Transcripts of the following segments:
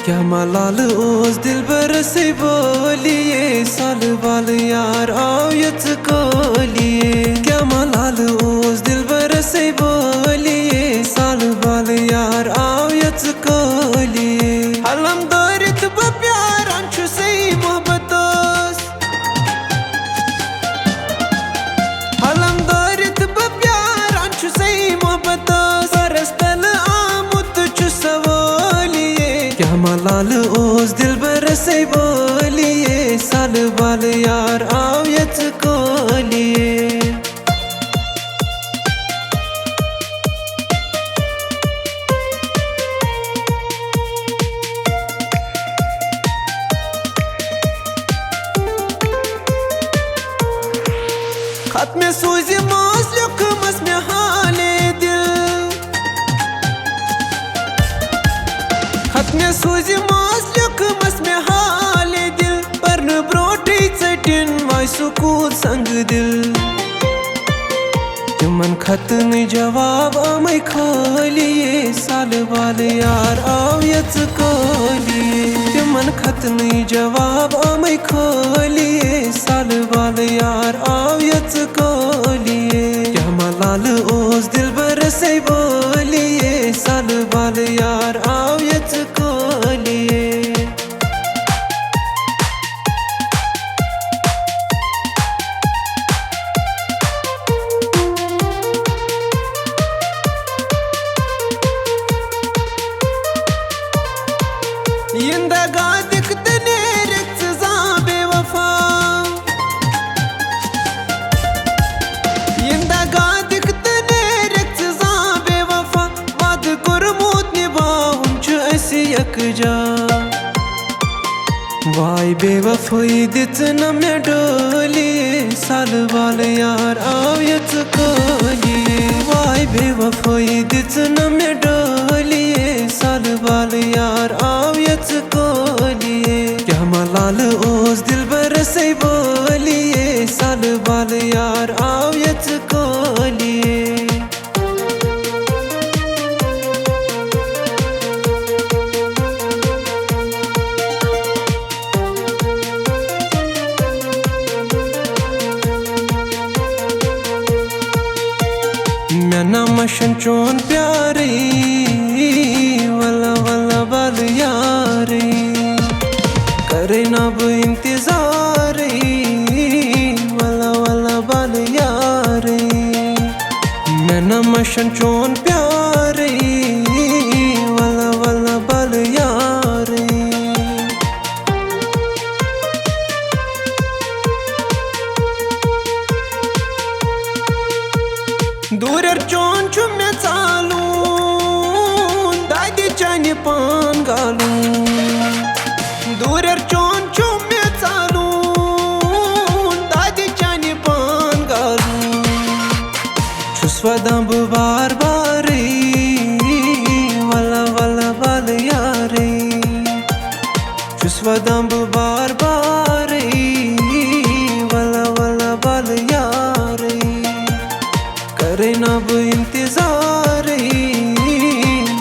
क्या मलाल ओस दिल बरसे बोलिए साल बाल यार आओ यत कोलिए। क्या मलाल ओस दिल बरसे बोलिए साल बाल यार आओ यत कोलिए। हलम दौरित प्यार अंशु सही मोहब्बतोस हलम दौरित प्यार अंशु सही मोहब्बतोस परस्तल आमुत छु सवोलिए। क्या मलाल ओस दिल बरसे बोलिए साल बाल यार आओ यत कोलिए। खत में सूझ मास लुकमस में हाले दिल खत में सूझ मास लुकमस में हाले दिल पर न ब्रोटी चटिन वाई सुकून संग दिल। तुमन खत में जवाब आमय खोलिए साल बाल यार आओ यत कोलिए। तुमन खत में जवाब आमय खोलिए साल बाल यार आओ यत कोलिए। क्या मलाल ओस दिल बरसे बोलिए साल बाल यार आओ यत कोलिए। यंदगा दिखते नेरिक सजा बेवफा यंदगा दिखते नेरिक सजा बेवफा वाद कुरमूत निभाऊं छु ऐसी यकजा। वाई बेवफाई दित न मैं डोलिए साल बाल यार आओ यत कोलिए। वाई बेवफाई दित न मैं डोलिए साल बाल यार आओ यत कोलिए। क्या मलाल ओस दिल बरसे बोलिए साल बाल यार आओ यत कोलिए। मैं ना मशन चोन प्यारी वला वला बाल यारी करे ना वो इंतजार वला वला बाल यारी। मैं ना मशन चोन प्यारी वला वला बाल यारी। दूर चोन छु मैं चालू दादी चानी पान गालू। दूर चोन छु मैं चालू दादी चानी पान गालू। छुस्वदम बार बारी वला वला बाल यारी। छुस्वदम बार बारी वला वला बाल यारी। करे ना वो इंतजार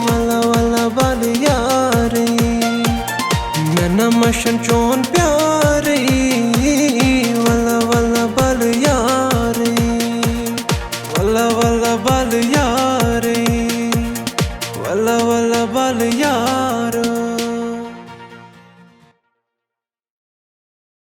वला वला बाल यारी। मैं न मशन चोन प्यारी वला वला बाल यारी। वला वला बाल यारी वला वला बाल यारी।